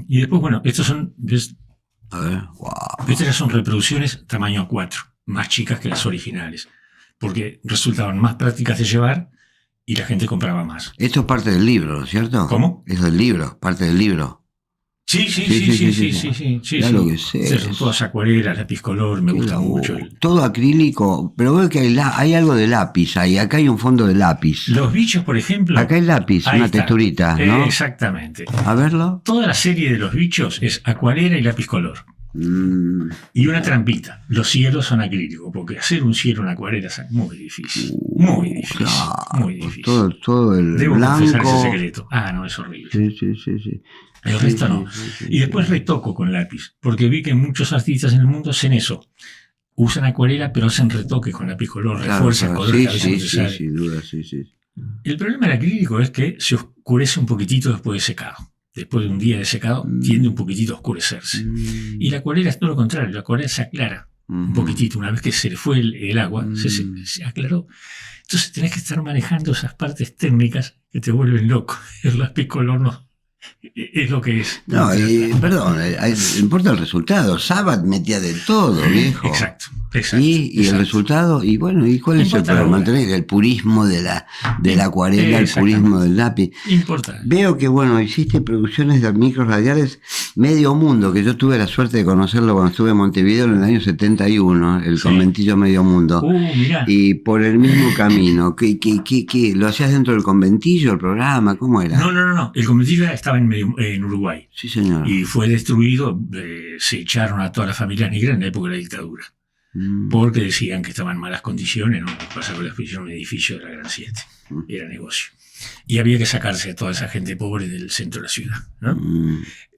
Y después, bueno, estos son, ¿ves? A ver, wow. Estas son reproducciones tamaño A4. Más chicas que las originales, porque resultaban más prácticas de llevar y la gente compraba más. Esto es parte del libro, ¿no es cierto? ¿Cómo? Es del libro, parte del libro. Sí. Claro que sí. Son todas acuarelas, lápiz color, me gusta mucho. Todo acrílico, pero veo que hay algo de lápiz ahí, acá hay un fondo de lápiz. Los bichos, por ejemplo. Acá hay lápiz, una texturita, ¿no? Exactamente. A verlo. Toda la serie de los bichos es acuarela y lápiz color. Y una trampita. Los cielos son acrílicos, porque hacer un cielo en acuarela es muy difícil. Muy difícil. Claro, muy difícil. Todo el Debo blanco. confesar ese secreto. No, es horrible. Sí. El resto no. Y después retoco con lápiz, porque vi que muchos artistas en el mundo hacen eso. Usan acuarela, pero hacen retoque con lápiz color, refuerzan color. Sin duda, sí. El problema del acrílico es que se oscurece un poquitito después de secado. Después de un día de secado, tiende un poquitito a oscurecerse. Y la acuarela es todo lo contrario, la acuarela se aclara un poquitito. Una vez que se le fue el agua, se aclaró. Entonces tenés que estar manejando esas partes técnicas que te vuelven loco. El lápiz color no es lo que es. No, perdón, importa el resultado. Sabbath metía de todo, viejo. Exacto. Y el resultado, y bueno, ¿y cuál es el problema? Mantener el purismo de la acuarela, el purismo del lápiz. Importa. Veo que, bueno, hiciste producciones de micros radiales Medio Mundo, que yo tuve la suerte de conocerlo cuando estuve en Montevideo en el año 71, el conventillo Medio Mundo. Mirá. Y por el mismo camino. ¿Qué, lo hacías dentro del conventillo, el programa? ¿Cómo era? No. El conventillo estaba en Uruguay. Sí, señor. Y fue destruido, se echaron a todas las familias negras en la época de la dictadura. Porque decían que estaban en malas condiciones, ¿no? Pasaron la exposición a un edificio de la Gran 7. Era negocio. Y había que sacarse a toda esa gente pobre del centro de la ciudad, ¿no?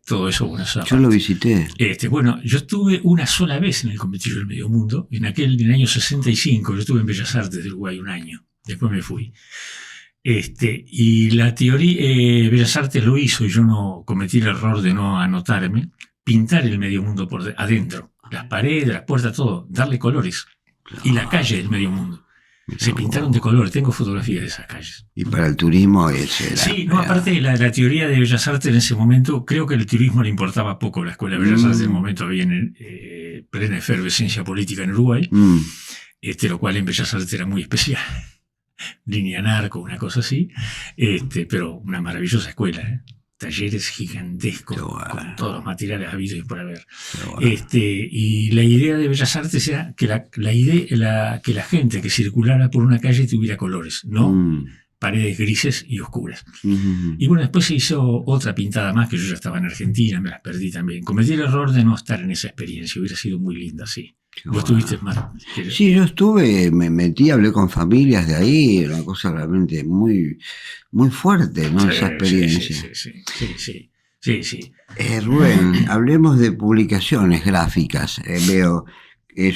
Todo eso, bueno, yo lo visité. Bueno, yo estuve una sola vez en el conventillo del Medio Mundo, en el año 65. Yo estuve en Bellas Artes de Uruguay un año, después me fui. Y la teoría, Bellas Artes lo hizo y yo no cometí el error de no anotarme, pintar el Medio Mundo por adentro, las paredes, las puertas, todo, darle colores. Y la calle del Medio Mundo. Se pintaron de color, tengo fotografías de esas calles. Y para el turismo ese era. Sí, no, aparte la teoría de Bellas Artes en ese momento, creo que el turismo le importaba poco a la Escuela de Bellas Artes en el momento, había plena efervescencia política en Uruguay, lo cual en Bellas Artes era muy especial. Línea narco, una cosa así, pero una maravillosa escuela, talleres gigantescos, con todos los materiales habidos y por haber. Y la idea de Bellas Artes era que que la gente que circulara por una calle tuviera colores, no paredes grises y oscuras. Y bueno, después se hizo otra pintada más, que yo ya estaba en Argentina, me las perdí también. Cometí el error de no estar en esa experiencia, hubiera sido muy linda, sí. ¿Vos estuviste más? Sí, yo estuve, me metí, hablé con familias de ahí, una cosa realmente muy, muy fuerte, ¿no? Sí, esa experiencia. Sí. Rubén, hablemos de publicaciones gráficas. Veo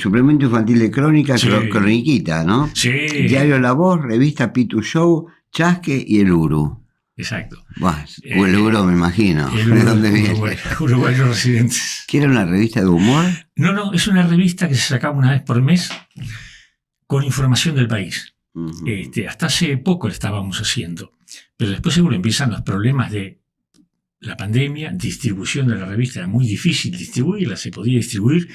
suplemento infantil de crónica, Croniquita, ¿no? Sí. Diario La Voz, revista Pitu Show, Chasque y El Uru. Exacto. Bueno, o el Uru, me imagino. ¿De dónde viene? Uruguayos residentes. ¿Qué era una revista de humor? No, es una revista que se sacaba una vez por mes con información del país. Hasta hace poco la estábamos haciendo, pero después seguro empiezan los problemas de la pandemia, distribución de la revista, era muy difícil distribuirla, se podía distribuir,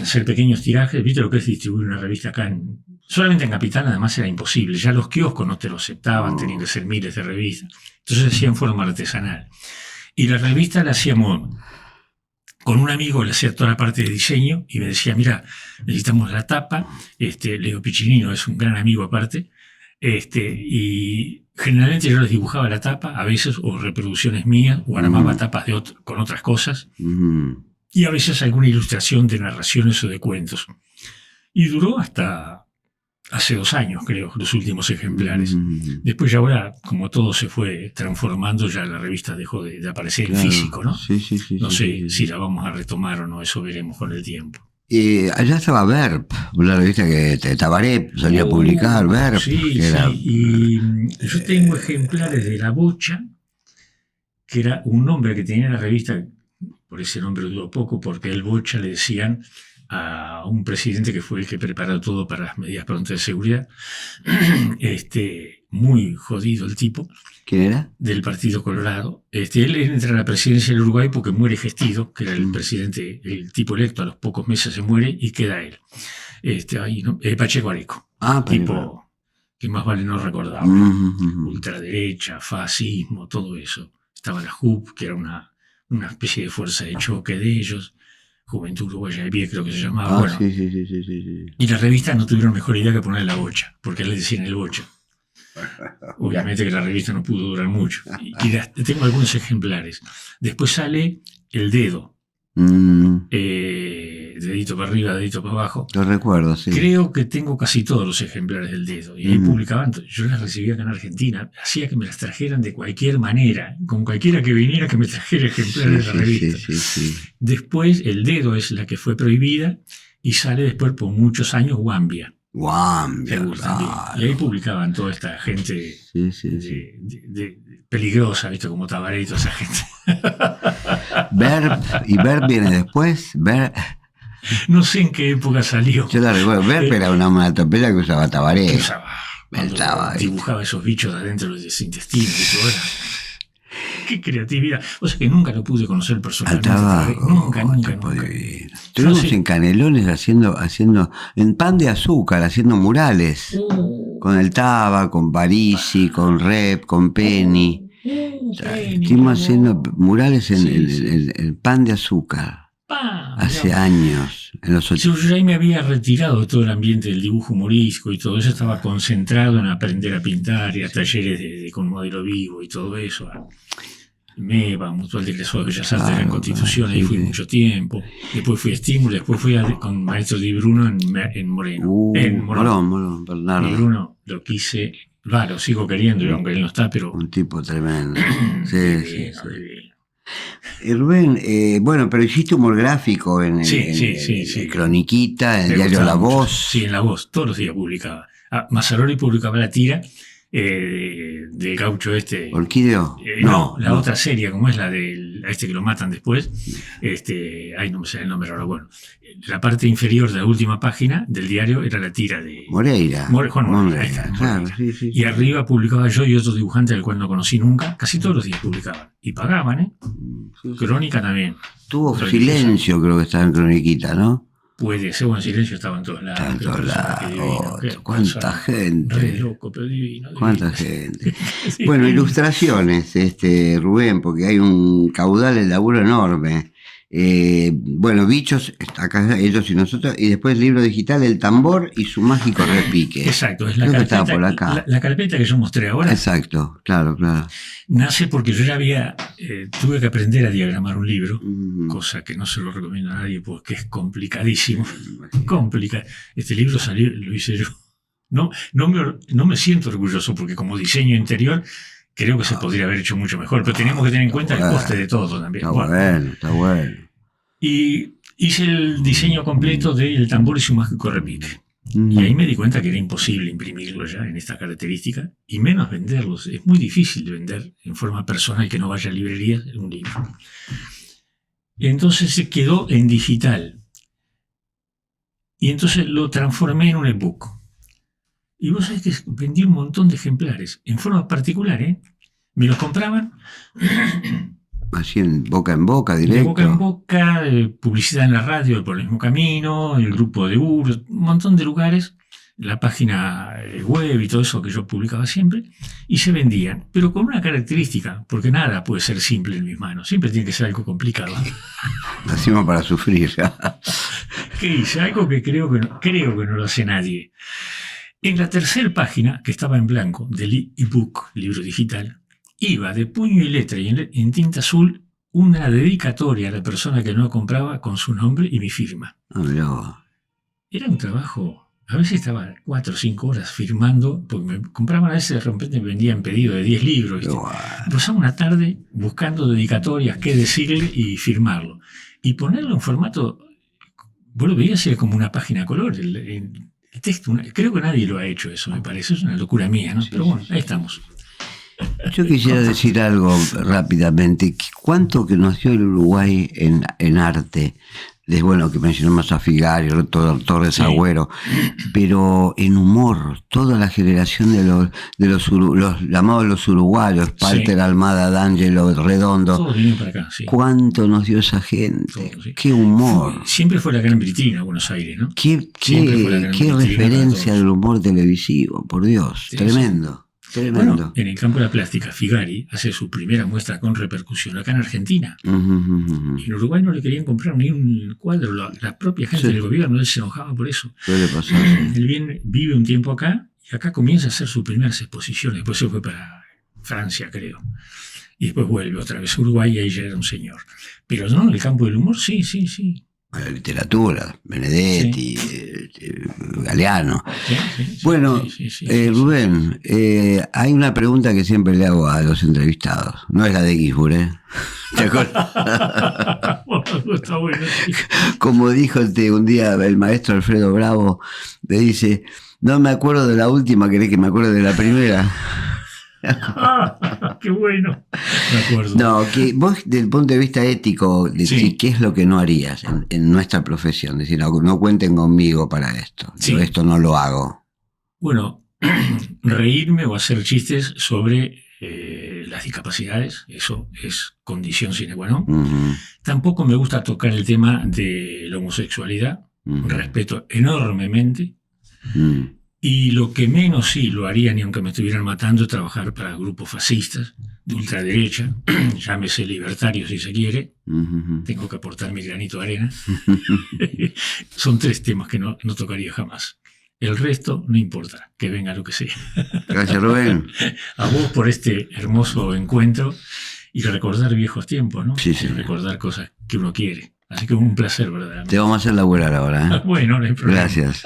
hacer pequeños tirajes. ¿Viste lo que es distribuir una revista acá? Solamente en Capital además era imposible, ya los kioscos no te lo aceptaban, tenían que ser miles de revistas, entonces hacían forma artesanal. Y la revista la hacíamos con un amigo, le hacía toda la parte de diseño y me decía, mira, necesitamos la tapa, Leo Piccinino es un gran amigo aparte, y generalmente yo les dibujaba la tapa, a veces, o reproducciones mías, o armaba tapas con otras cosas, y a veces alguna ilustración de narraciones o de cuentos. Y duró hasta hace 2 años, creo, los últimos ejemplares. Después ya ahora, como todo se fue transformando, ya la revista dejó de aparecer en físico, ¿no? Sí, no sé si la vamos a retomar o no, eso veremos con el tiempo. Allá estaba Verb, una revista que Tabaré solía publicar, Verb. Sí, y yo tengo ejemplares de La Bocha, que era un nombre que tenía la revista, por ese nombre duró poco, porque el Bocha le decían a un presidente que fue el que preparó todo para las medidas prontas de seguridad, muy jodido el tipo. ¿Quién era? Del Partido Colorado. Él entra a la presidencia del Uruguay porque muere Gestido, que era el presidente, el tipo electo, a los pocos meses se muere y queda él. Pacheco Areco. Tipo que más vale no recordar. Ultraderecha, fascismo, todo eso. Estaba la JUP, que era una especie de fuerza de choque de ellos. Juventud Uruguaya de Pie, creo que se llamaba. Sí. Y las revistas no tuvieron mejor idea que poner La Bocha, porque le decían el Bocha. Obviamente que la revista no pudo durar mucho. Y tengo algunos ejemplares. Después sale El Dedo. Dedito para arriba, dedito para abajo. Lo recuerdo, sí. Creo que tengo casi todos los ejemplares del Dedo. Y ahí publicaban, yo las recibía acá en Argentina. Hacía que me las trajeran de cualquier manera. Con cualquiera que viniera que me trajera ejemplares de la revista. Sí. Después El Dedo es la que fue prohibida. Y sale después por muchos años Guambia. Claro. Y ahí publicaban toda esta gente peligrosa, ¿viste? Como Tabaré y toda esa gente. Verb viene después. No sé en qué época salió. Yo la recuerdo. Verb era una onomatopeya que usaba Tabaré. Dibujaba esos bichos adentro de los intestinos y todo eso. Qué creatividad. O sea que nunca lo pude conocer personalmente. Nunca. Estuvimos en Canelones haciendo en Pan de Azúcar, haciendo murales. Con el Taba, con Parisi, con Rep, con Penny. Estuvimos haciendo murales en el Pan de Azúcar. Hace años, en los 80. Yo ahí me había retirado de todo el ambiente del dibujo humorístico y todo eso, estaba concentrado en aprender a pintar y a talleres con modelo vivo y todo eso. MEBA, Mutual de Egresados de Bellas Artes de la Constitución, ahí fui mucho tiempo. Después fui a Estímulo, después fui con Maestro Di Bruno en Moreno. En Morón, Bernardo. Di Bruno lo quise, lo sigo queriendo, aunque él no está, pero... Un tipo tremendo. Sí. Rubén, bueno, pero hiciste humor gráfico en Croniquita, en el diario La Voz. Sí, en La Voz, todos los días publicaba. Mazzaroli publicaba la tira del gaucho ¿Orquídeo? No, otra serie, como es la de que lo matan después. No me sé el nombre ahora. Bueno, la parte inferior de la última página del diario era la tira de Moreira. Juan Moreira. Claro, sí. Y arriba publicaba yo y otro dibujante al cual no conocí nunca. Casi todos los días publicaban. Y pagaban, ¿eh? Sí. Crónica también. Tuvo Silencio, creo que estaba en Croniquita, ¿no? Puede ser, bueno, Silencio estaba en todos lados. En todos lados. Cuánta gente. Re loco, pero divino. Cuánta gente. Sí. Bueno, ilustraciones, Rubén, porque hay un caudal de laburo enorme. Bueno, Bichos, acá ellos y nosotros, y después el libro digital El Tambor y su mágico repique. Exacto, es la carpeta, por acá. La carpeta que yo mostré ahora. Exacto, claro. Nace porque yo ya tuve que aprender a diagramar un libro, cosa que no se lo recomiendo a nadie porque es complicadísimo. Este libro lo hice yo. No me siento orgulloso porque como diseño interior creo que se podría haber hecho mucho mejor, pero tenemos que tener en cuenta el coste de todo también. Está bueno. Y hice el diseño completo de El Tambor y su mágico repique. Y ahí me di cuenta que era imposible imprimirlo ya en esta característica, y menos venderlos. Es muy difícil de vender en forma personal que no vaya a librerías un libro. Entonces se quedó en digital. Y entonces lo transformé en un ebook. Y vos sabés que vendí un montón de ejemplares, en forma particular, ¿eh? Me los compraban. Así en boca, directo. De boca en boca, publicidad en la radio, Por el Mismo Camino, el grupo de un montón de lugares, la página web y todo eso que yo publicaba siempre, y se vendían, pero con una característica, porque nada puede ser simple en mis manos, siempre tiene que ser algo complicado. Nacimos para sufrir. ¿Qué hice? Algo que creo que no lo hace nadie. En la tercera página, que estaba en blanco, del ebook, libro digital, iba de puño y letra y en tinta azul una dedicatoria a la persona que no compraba con su nombre y mi firma. Era un trabajo, a veces estaba 4 o 5 horas firmando, porque me compraban a veces, de repente me vendían pedido de 10 libros. Pasaba una tarde buscando dedicatorias, qué decirle y firmarlo. Y ponerlo en formato, vos lo veías, era como una página a color. El texto, creo que nadie lo ha hecho eso, me parece. Es una locura mía, ¿no? Pero bueno, ahí estamos. Yo quisiera decir algo rápidamente. ¿Cuánto que nació el Uruguay en arte? Bueno, que mencionamos a Figario, Torres Agüero, pero en humor, toda la generación de los llamados los uruguayos, Palter, Almada, D'Angelo, Redondo. Todos vinieron para acá, sí. ¿Cuánto nos dio esa gente? Todo, sí. Qué humor. Siempre fue la gran vitrina Buenos Aires, ¿no? Qué referencia del humor televisivo, por Dios, sí, tremendo. Tremendo. Bueno, en el campo de la plástica, Figari hace su primera muestra con repercusión acá en Argentina. Y en Uruguay no le querían comprar ni un cuadro. La propia gente del gobierno, él se enojaba por eso. Él vive un tiempo acá y acá comienza a hacer sus primeras exposiciones. Después se fue para Francia, creo. Y después vuelve otra vez a Uruguay y ahí ya era un señor. Pero no, en el campo del humor, sí. La literatura, Benedetti, Galeano. Sí, bueno, Rubén, hay una pregunta que siempre le hago a los entrevistados. No es la de Gisbert, ¿eh? ¿Te acuerdas? Está bueno, sí. Como dijo un día el maestro Alfredo Bravo, le dice, no me acuerdo de la última, ¿querés que me acuerde de la primera? ¡Qué bueno! Me acuerdo. No, que vos, desde el punto de vista ético, ¿qué es lo que no harías en nuestra profesión? Es decir, no cuenten conmigo para esto. Sí. Yo esto no lo hago. Bueno, reírme o hacer chistes sobre las discapacidades, eso es condición sine qua non. Tampoco me gusta tocar el tema de la homosexualidad. Respeto enormemente. Y lo que menos sí lo haría, ni aunque me estuvieran matando, es trabajar para grupos fascistas, de ultraderecha, llámese libertario si se quiere, tengo que aportar mi granito de arena. Son 3 temas que no tocaría jamás. El resto no importa, que venga lo que sea. Gracias, Rubén. A vos por este hermoso encuentro y recordar viejos tiempos, ¿no? Sí, sí. Y recordar cosas que uno quiere. Así que un placer, ¿verdad? Te vamos a hacer laburar ahora, ¿eh? Bueno, no hay problema. Gracias.